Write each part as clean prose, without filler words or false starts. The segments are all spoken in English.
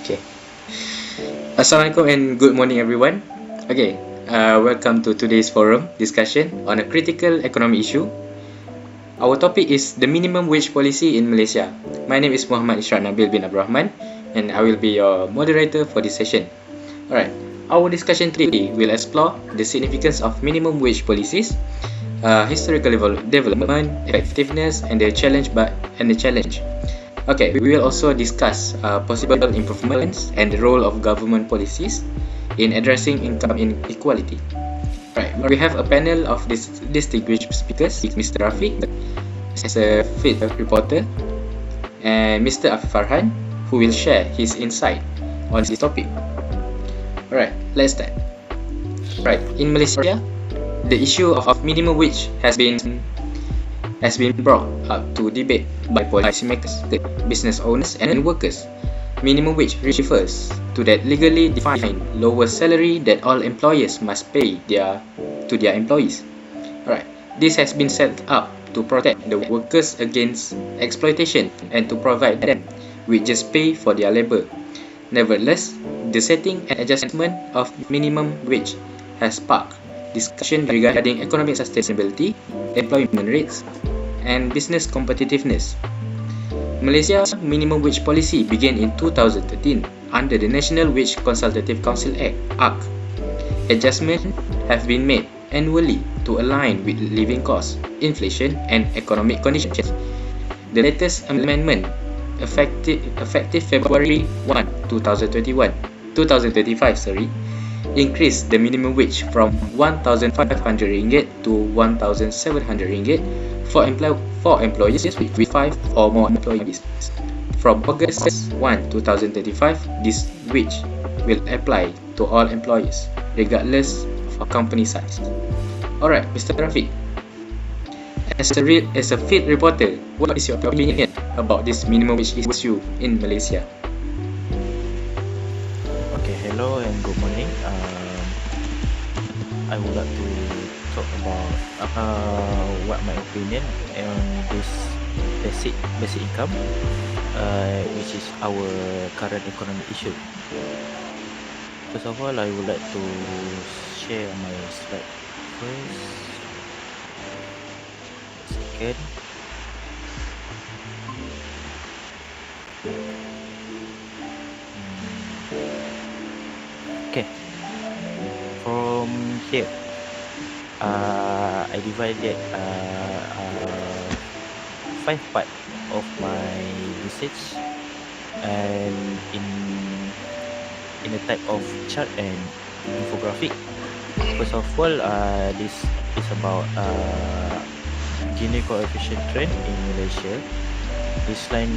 Okay. Assalamualaikum and good morning, everyone. Okay, welcome to today's forum discussion on a critical economic issue. Our topic is the minimum wage policy in Malaysia. My name is Muhammad Ishraq Nabil bin Abdul Rahman, and I will be your moderator for this session. Alright, our discussion today will explore the significance of minimum wage policies, historical development, effectiveness, and the challenge. Okay, we will also discuss possible improvements and the role of government policies in addressing income inequality. Right, we have a panel of distinguished speakers, Mr. Rafiq as a field reporter, and Mr. Afif Farhan, who will share his insight on this topic. Alright, let's start. Right, in Malaysia, the issue of minimum wage has been brought up to debate by policymakers, business owners, and workers. Minimum wage refers to that legally defined lowest salary that all employers must pay to their employees. Alright, this has been set up to protect the workers against exploitation and to provide them with just pay for their labor. Nevertheless, the setting and adjustment of minimum wage has sparked discussion regarding economic sustainability, employment rates, and business competitiveness. Malaysia's minimum wage policy began in 2013 under the National Wage Consultative Council Act (ACC). Adjustments have been made annually to align with living costs, inflation, and economic conditions. The latest amendment, effective February 1, 2025, increased the minimum wage from 1,500 ringgit to 1,700 ringgit for employees with 5 or more employees. From August 1, 2025, this wage will apply to all employees, regardless of company size. Alright, Mr. Rafiq, as a field reporter, what is your opinion about this minimum wage issue in Malaysia? Okay, hello and good morning. I would like to talk about what my opinion on this basic income, which is our current economic issue. First of all, I would like to share my slide first. Second. Okay. From here, I divided 5 parts of my research and in a type of chart and infographic. First of all, this is about Gini coefficient trend in Malaysia. This line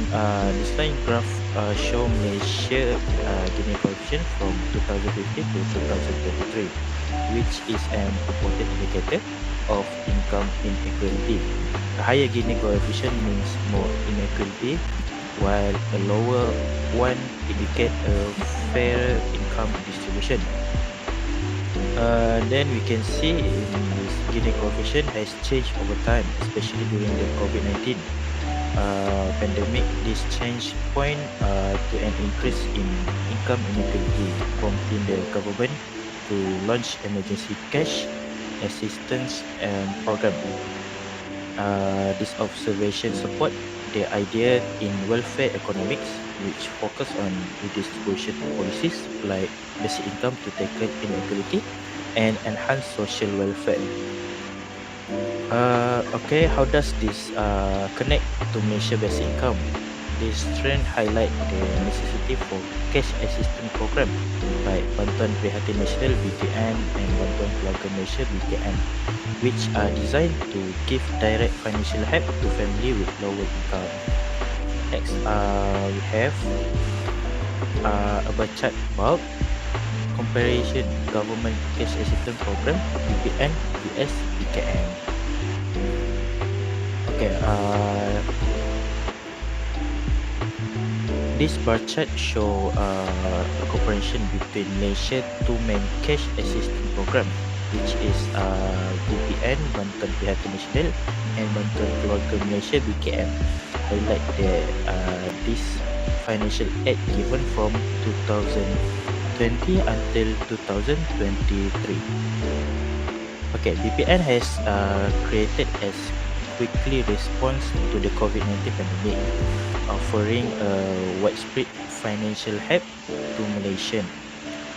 graph show Malaysia Gini coefficient from 2015 to 2023, which is an important indicator of income inequality. A higher Gini coefficient means more inequality, while a lower one indicates a fairer income distribution. Then we can see in this Gini coefficient has changed over time, especially during the COVID-19 pandemic. This change point to an increase in income inequality, prompting the government to launch emergency cash assistance program. This observation support the idea in welfare economics, which focus on redistribution policies like basic income to tackle inequality and enhance social welfare. Okay, how does this connect to Malaysia basic income? This trend highlight the necessity for cash assistance program like Bantuan Prihatin Nasional (BPN) and Bantuan Keluarga Malaysia (BKM), which are designed to give direct financial help to family with lower income. Next, we have a bar chart about comparison government cash assistance program BPN vs BKM. Okay, this bar chart show a comparison between Malaysia two main cash assistance program, which is BPN Bantuan Prihatin Nasional and Bantuan Keluarga Malaysia BKM. Highlight the this financial aid given from 2020 until 2023. Okay, BPN has created as quickly response to the COVID-19 pandemic, offering widespread financial help to Malaysian.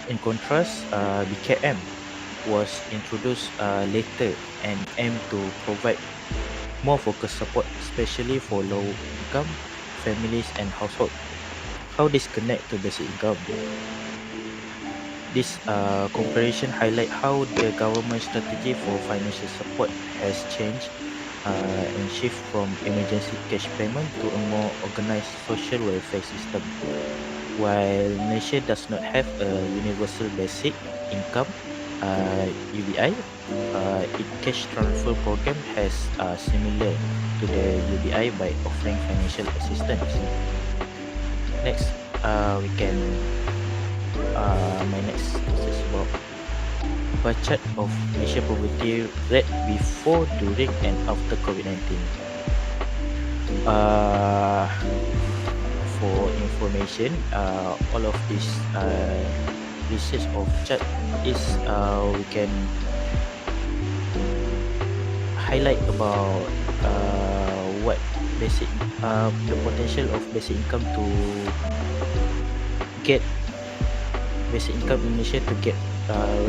In contrast, BKM was introduced later and aimed to provide more focused support, especially for low income families and households. How this connect to basic income? This comparison highlight how the government strategy for financial support has changed and shift from emergency cash payment to a more organized social welfare system. While Malaysia does not have a universal basic income (UBI), its cash transfer program has similar to the UBI by offering financial assistance. Next, we can my next is about bar chart of Malaysia poverty rate before, during, and after COVID-19. For information, all of this research of chart is we can highlight about what basic the potential of basic income to get basic income in Malaysia to get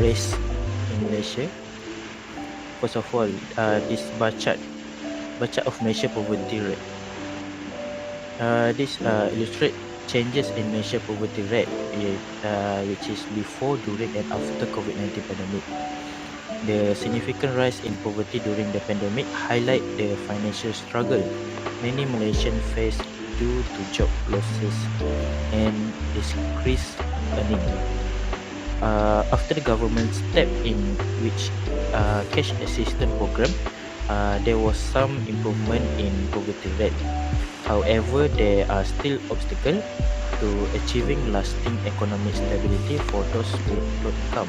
raised in Malaysia. First of all, this bar chart of Malaysia poverty rate. This illustrate changes in Malaysia poverty rate, which is before, during, and after COVID-19 pandemic. The significant rise in poverty during the pandemic highlight the financial struggle many Malaysians face due to job losses and decreased earning. After the government step in which cash assistance program, there was some improvement in poverty rate. However, there are still obstacles to achieving lasting economic stability for those with low income.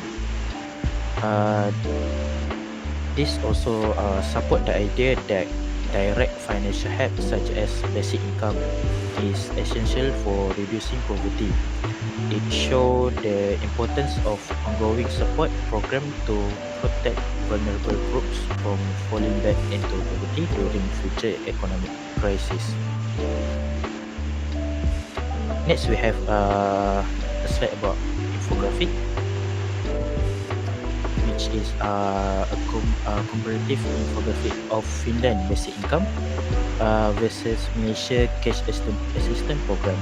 This also support the idea that direct financial help such as basic income is essential for reducing poverty. It shows the importance of ongoing support program to protect vulnerable groups from falling back into poverty during future economic crisis. Next, we have a slide about infographic, which is a comparative infographic of Finland basic income versus Malaysia cash assistance program.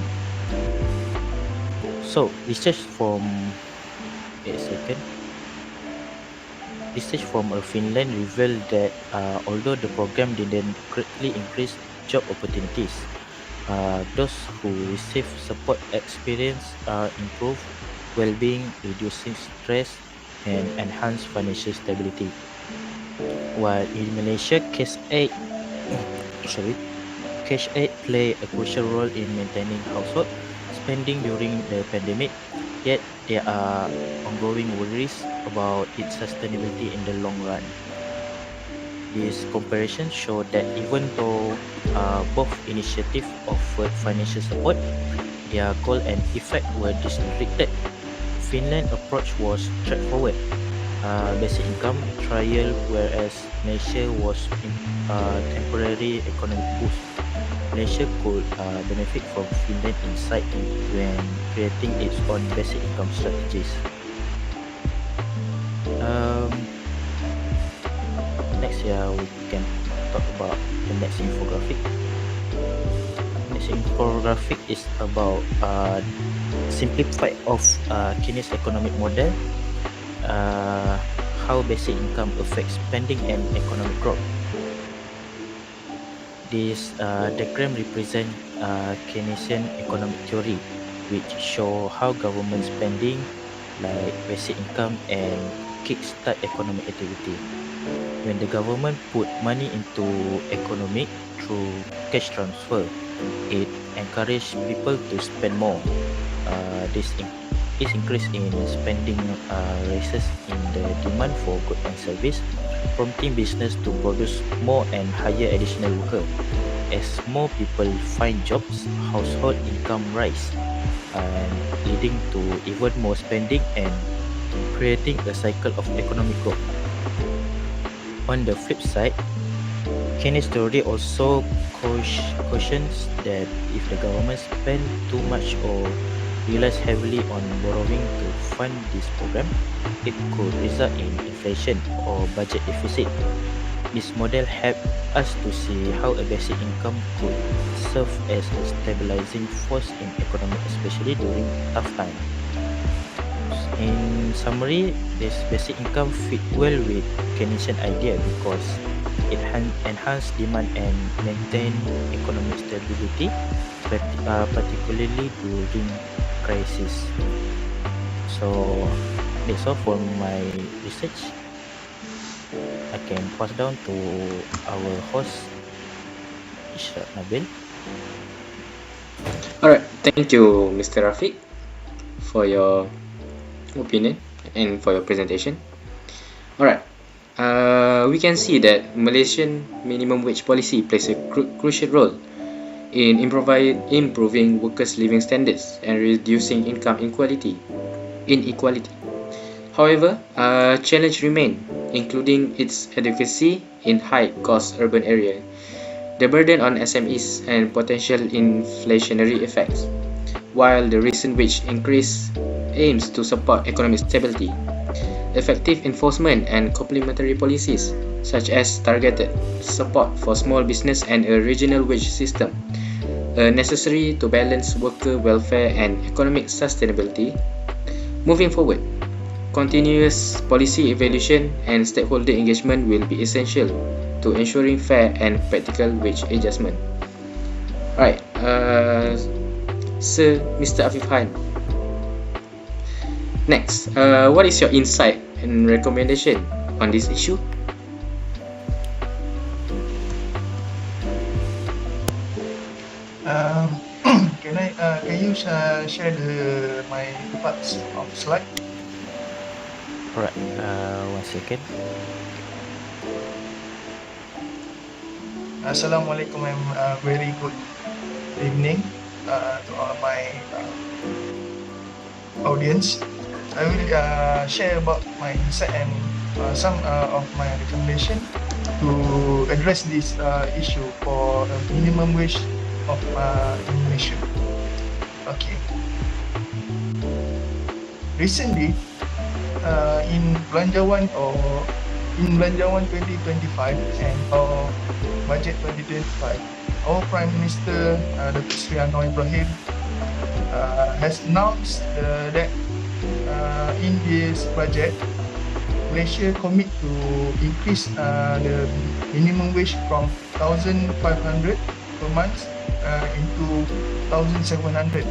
So, research from Finland revealed that although the program didn't greatly increase job opportunities, those who receive support experience improve well-being, reducing stress, and enhance financial stability. While in Malaysia, cash aid play a crucial role in maintaining household spending during the pandemic, yet there are ongoing worries about its sustainability in the long run. This comparison showed that even though both initiatives offered financial support, their goal and effect were restricted. Finland's approach was straightforward, basic income trial, whereas Malaysia was temporary economic boost. Malaysia could benefit from Finland's insight when creating its own basic income strategies. Next, we can talk about the next infographic. Next infographic is about simplified of Keynes economic model, how basic income affects spending and economic growth. This diagram represents Keynesian economic theory, which show how government spending, like basic income, and kickstart economic activity. When the government put money into economy through cash transfer, it encourage people to spend more. This increase in spending raises in the demand for goods and service, prompting business to produce more and hire additional workers. as more people find jobs, household income rise, and leading to even more spending and creating a cycle of economic growth. On the flip side, Keynes theory also cautions that if the government spend too much or relies heavily on borrowing to fund this program, it could result in inflation or budget deficit. This model helps us to see how a basic income could serve as a stabilizing force in economy, especially during tough times. In summary, this basic income fit well with Keynesian idea because it enhance demand and maintain economic stability, particularly during crisis. So that's all for my research. I can pass down to our host, Ishraq Nabil. Alright, thank you, Mr. Rafiq, for your opinion and for your presentation. Alright, we can see that Malaysian minimum wage policy plays a crucial role in improving workers' living standards and reducing income inequality. However, challenges remain, including its adequacy in high-cost urban areas, the burden on SMEs, and potential inflationary effects. While the recent wage increase aims to support economic stability, effective enforcement and complementary policies, such as targeted support for small business and a regional wage system, are necessary to balance worker welfare and economic sustainability. Moving forward, continuous policy evaluation and stakeholder engagement will be essential to ensuring fair and practical wage adjustment. Right, Sir Mr. Afif Khan. Next, what is your insight and recommendation on this issue? Can you share my parts of slide? Alright, 1 second. Assalamualaikum and very good evening to all my audience. I will share about my insight and some of my recommendation to address this issue for the minimum wage of Indonesia. Okay. Recently, in Belanjawan 2025 and our budget 2025, our Prime Minister Dr. Sri Anwar Ibrahim has announced that in this budget, Malaysia commit to increase the minimum wage from 1,500 per month into 1,700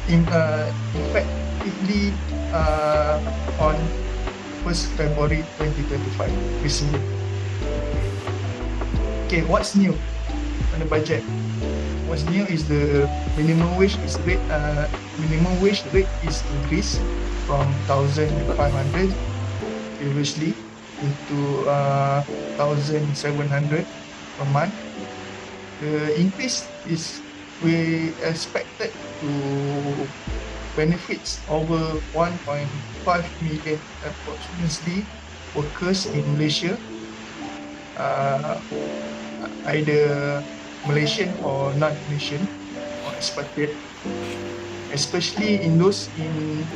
effectively on 1st February 2025 recently. Okay, what's new on the budget? What's new is the minimum wage rate is increased from 1,500 previously into 1,700 per month. The increase is we expected to benefits over 1.5 million approximately workers in Malaysia, either Malaysian or non-Malaysian or expatriate, especially in those in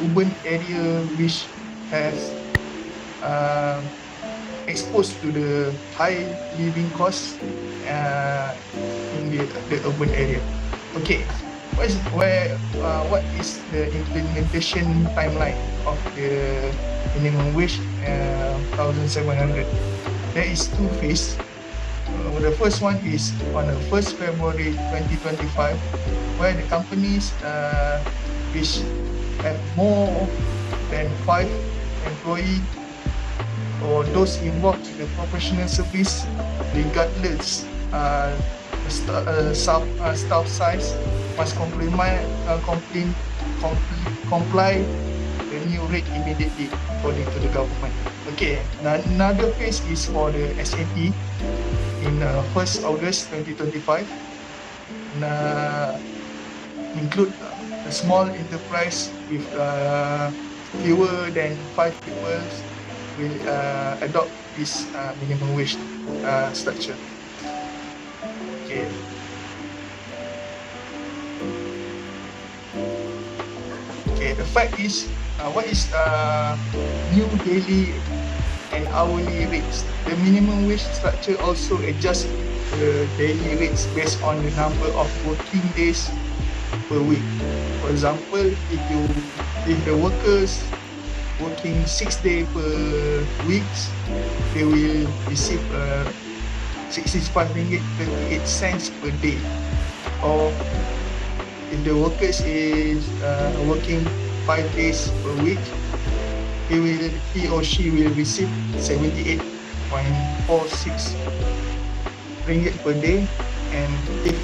urban area which has exposed to the high living costs in the urban area. Okay, what is the implementation timeline of the minimum wage 1,700? There is two phases. The first one is on the 1st February 2025, where the companies which have more than 5 employees or those involved in the professional service, regardless staff size, must comply the new rate immediately according to the government. Okay, another phase is for the SAP in 1st August 2025. Include a small enterprise with fewer than 5 people will adopt this minimum wage structure. Okay. Okay, the fact is, what is new daily and hourly rates? The minimum wage structure also adjusts the daily rates based on the number of working days per week. For example, if the workers working 6 days per week, they will receive 65 ringgit 38 cents per day. Or if the workers is working 5 days per week, he or she will receive 78.46 ringgit per day. And if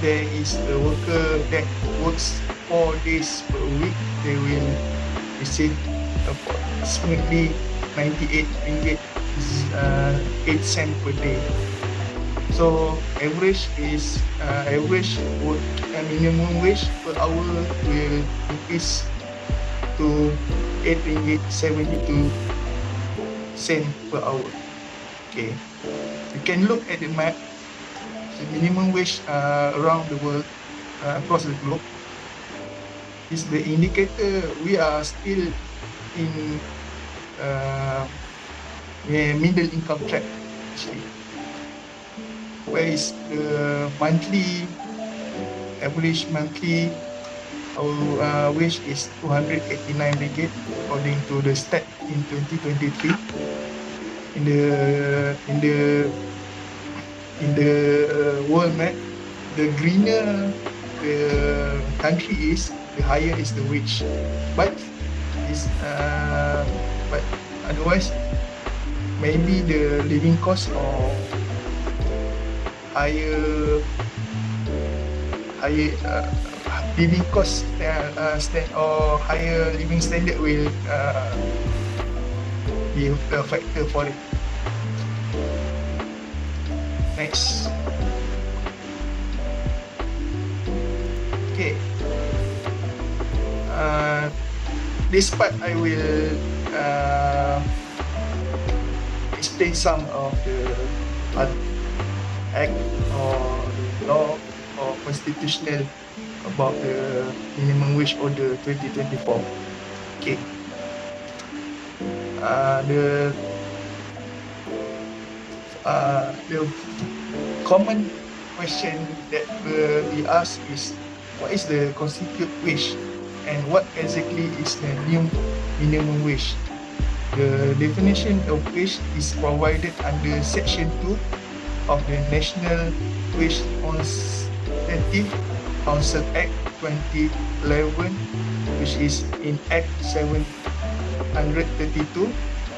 there is a worker that works 4 days per week, they will receive approximately 98 ringgit 8 cents per day. So average minimum wage per hour will increase to 8 ringgit 72 cents per hour. Okay, you can look at the map. The minimum wage around the world, across the globe, is the indicator we are still in middle income track actually. Where is the average monthly wage is 289 ringgit according to the stat in 2023. In the world map, the greener the country is, the higher is the wage. But otherwise, maybe the living cost or higher living cost or higher living standard will be a factor for it. Next. Okay. This part I will explain some of the act or law or constitutional about the minimum wage order 2024. Okay. The common question that we ask is, what is the constitute wage and what exactly is the new minimum wage? The definition of wage is provided under Section 2 of the National Wage Consultative Council Act 2011, which is in Act 732,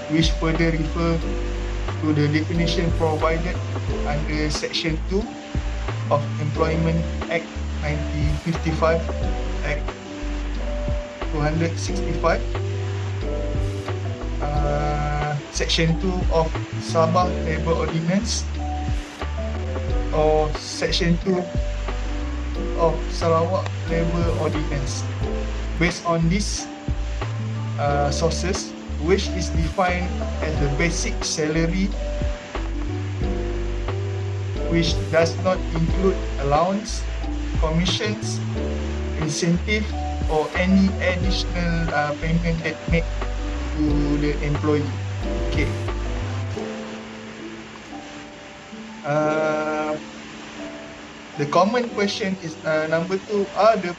which further refer to the definition provided under Section 2 of Employment Act 1955, Act 265, Section 2 of Sabah Labour Ordinance, or Section 2 of Sarawak Labour Ordinance. Based on these sources, wage is defined as the basic salary which does not include allowance, commissions, incentive, or any additional payment that made to the employee. Okay. The common question is number 2: Are the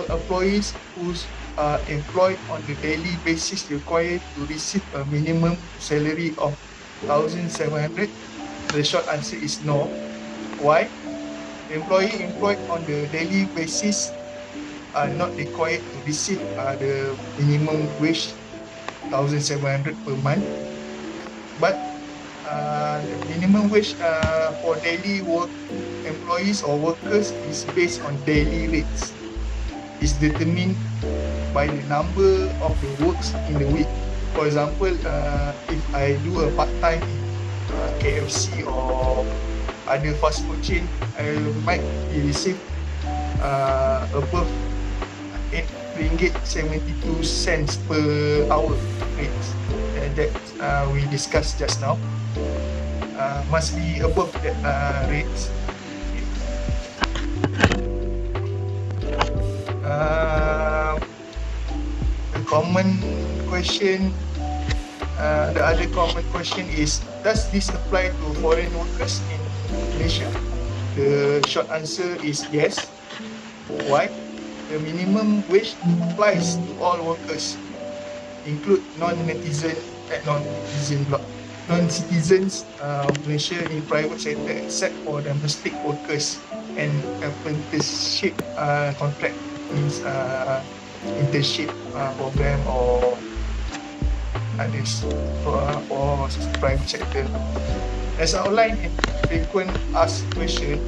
employees who are employed on the daily basis required to receive a minimum salary of 1,700? The short answer is no. Why? Employee employed on the daily basis are not required to receive the minimum wage 1,700 per month, but the minimum wage for daily work employees or workers is based on daily rates. is determined by the number of the works in the week. For example, if I do a part-time in KFC or other fast food chain, I might receive above RM8.72 per hour rates that we discussed just now. Must be above that rates. The common question, the other common question is, does this apply to foreign workers in Malaysia? The short answer is yes. Why? The minimum wage applies to all workers, include non-citizens of Malaysia in private sector, except for domestic workers and apprenticeship contract, means internship program or others for private sector. As outlined in frequent asked question,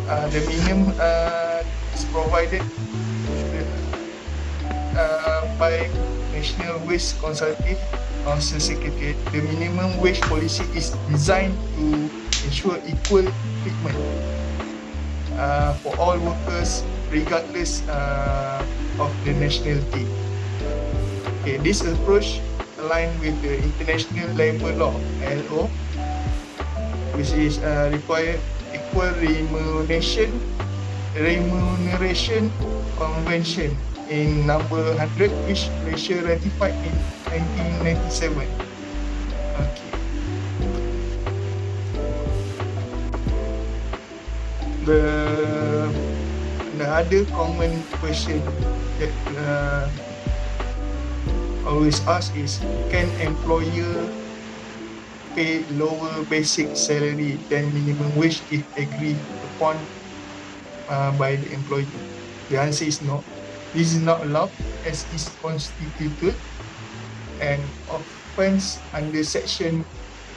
the minimum is provided by National Wage Consultative Council Secretariat. The minimum wage policy is designed to ensure equal treatment for all workers regardless of the nationality. Okay, this approach aligned with the International Labour Law (ILO), which is required equal remuneration convention in number 100, which Malaysia ratified in 1997. Okay. The other common question that always asked is, can employer pay lower basic salary than minimum wage if agreed upon by the employee? The answer is no. This is not allowed as is constituted an offence under section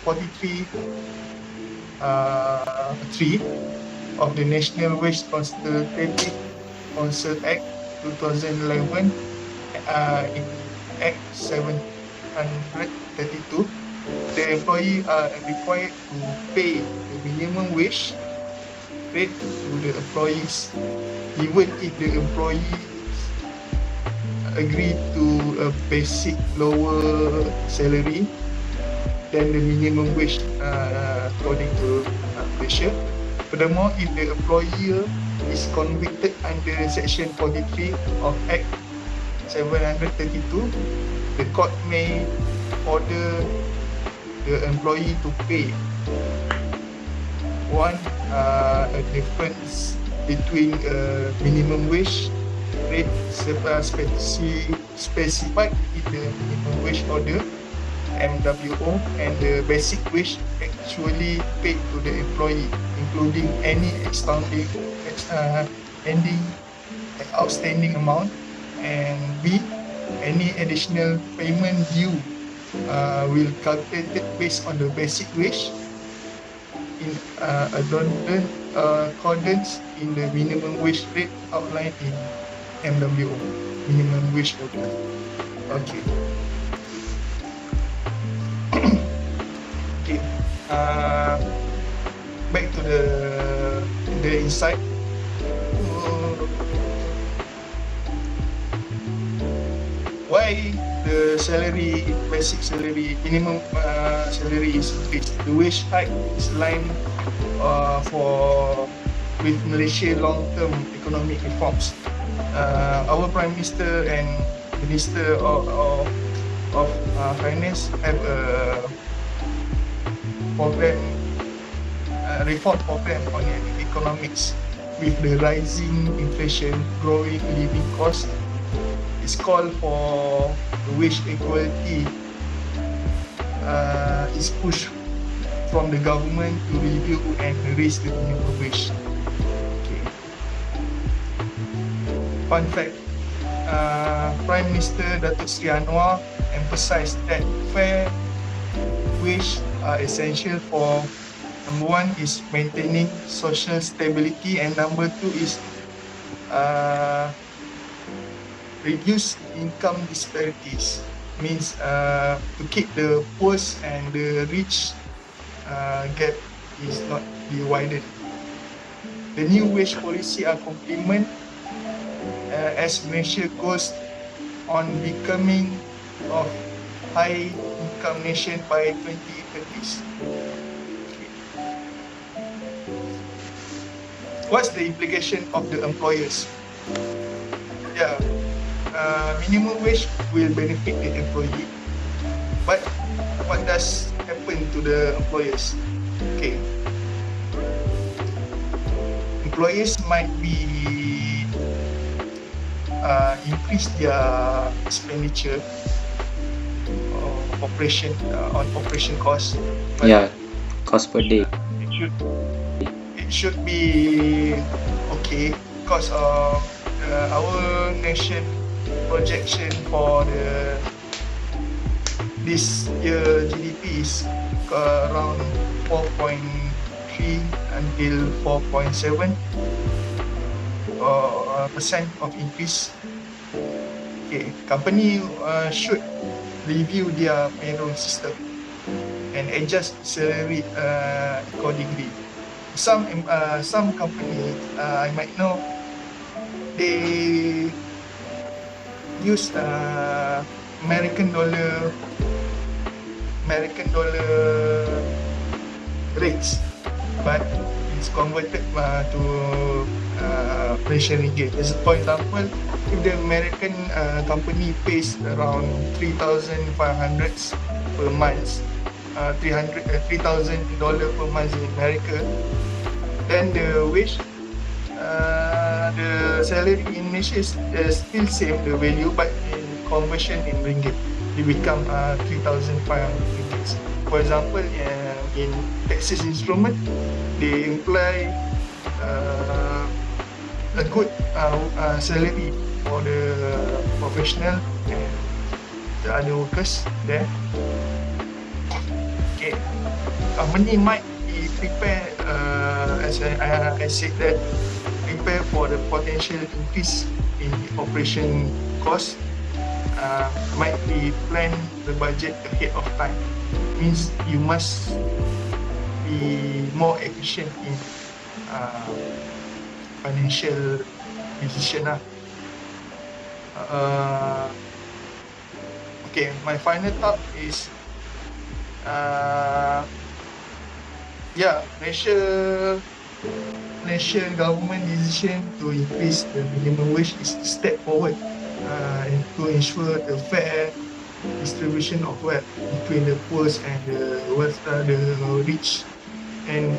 43(3) of the National Wage Consultative Council Act 2011 in Act 732. The employee are required to pay the minimum wage rate to the employees, even if the employee agree to a basic lower salary than the minimum wage according to Malaysia. Furthermore, if the employer is convicted under section 43 of Act 732, the court may order the employee to pay a difference between minimum wage rate specified in the minimum wage order (MWO) and the basic wage actually paid to the employee, including any outstanding amount, and B, any additional payment due will calculated based on the basic wage in accordance in the minimum wage rate outlined in MWO, minimum wage order. Okay. Okay. Back to the insight. Why the salary, basic salary, minimum salary is increased? The wage hike is aligned with Malaysia long-term economic reforms. Our Prime Minister and Minister of Finance have a program, reform program on economics. With the rising inflation, growing living costs, it's called for wage equality. Is pushed from the government to review and raise the minimum wage. Okay. Fun fact: Prime Minister Datuk Seri Anwar emphasised that fair wage are essential for, number one is maintaining social stability, and number two is reduce income disparities, means to keep the poor and the rich gap is not be widened. The new wage policy are complement as Malaysia goes on becoming of high income nation by 2030s. What's the implication of the employers? Yeah, minimum wage will benefit the employee, but what does happen to the employers? Okay, employers might be increase their expenditure on operation costs. Yeah, cost per day. It should be okay because of our nation projection for this year GDP is around 4.3 until 4.7 percent of increase. Okay, company should review their payroll system and adjust salary accordingly. Some company I might know, they use American dollar rates, but it's converted to Malaysian ringgit. As for example, if the American company pays around 3,500 per month, $3,000 per month in America, then the wage, the salary in Malaysia is still same the value, but in conversion in ringgit, it become 3,500 ringgit. For example, in Texas Instrument, they imply a good salary for the professional and the other workers there. Okay, company might be prepared, as I said, that prepare for the potential increase in operation cost. Might be plan the budget ahead of time. Means you must be more efficient in financial decision. Okay, my final thought is Malaysia government decision to increase the minimum wage is a step forward and to ensure the fair distribution of wealth between the poor and the rich, and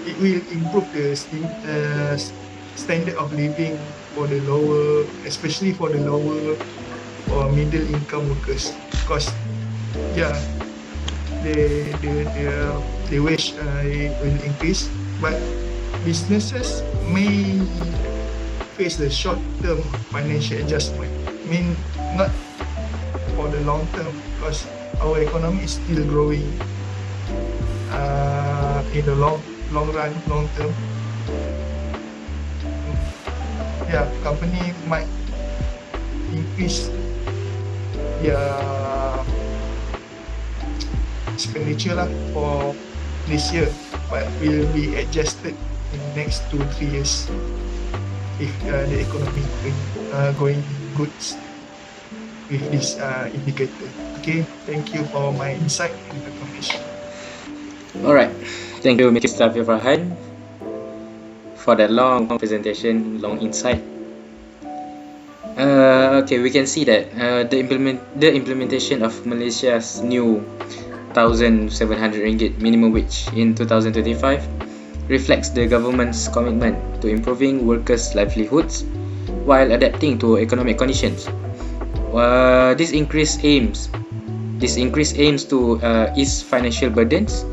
it will improve the standard of living for the lower, especially for the lower or middle income workers, because the wage will increase, but businesses may face the short-term financial adjustment. I mean, not for the long term, because our economy is still growing in the long term. Yeah, company might increase their expenditure for this year, but will be adjusted in the next 2-3 years if the economy going good with this indicator. Okay, thank you for my insight and information. Alright, thank you Mr. Farhan for that long presentation, long insight. Okay, we can see that the implementation of Malaysia's new 1,700 ringgit minimum wage in 2025 reflects the government's commitment to improving workers' livelihoods while adapting to economic conditions. This increase aims to ease financial burdens,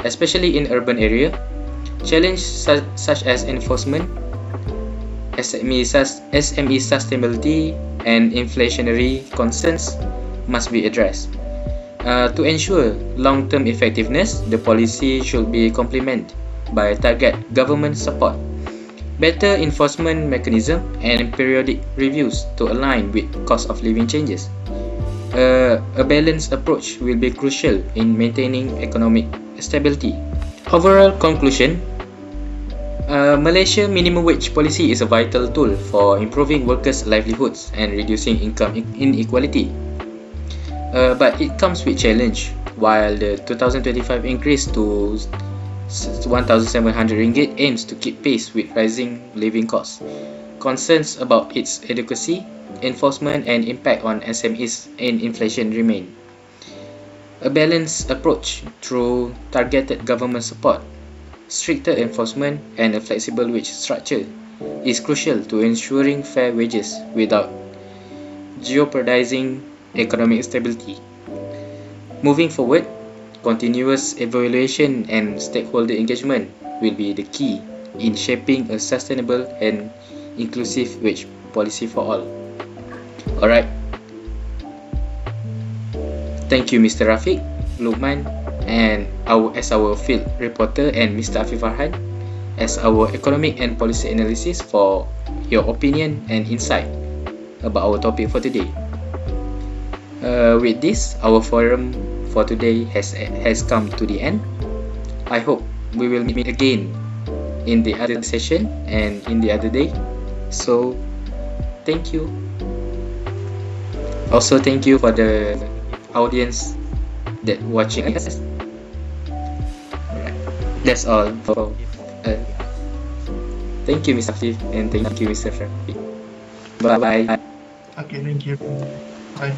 especially in urban area. Challenges such as enforcement, SME sustainability, and inflationary concerns must be addressed. To ensure long-term effectiveness, the policy should be complemented by target government support. better enforcement mechanism, and periodic reviews to align with cost of living changes. A balanced approach will be crucial in maintaining economic stability. Overall conclusion, Malaysia minimum wage policy is a vital tool for improving workers' livelihoods and reducing income inequality. But it comes with challenge. While the 2025 increase to 1,700 ringgit aims to keep pace with rising living costs, concerns about its adequacy, enforcement, and impact on SMEs and inflation remain. A balanced approach through targeted government support, stricter enforcement, and a flexible wage structure is crucial to ensuring fair wages without jeopardizing economic stability. Moving forward, continuous evaluation and stakeholder engagement will be the key in shaping a sustainable and inclusive wage policy for all. Alright. Thank you, Mr. Rafiq, Lukman, and as our field reporter, and Mr. Afif Farhan as our economic and policy analysis for your opinion and insight about our topic for today. With this, our forum for today has come to the end. I hope we will meet again in the other session and in the other day. So, thank you. Also, thank you for the audience that watching us. Alright, that's all for. Thank you, Mr. Afif, and thank you, Mr. Rafi. Bye bye. Okay, thank you. Bye.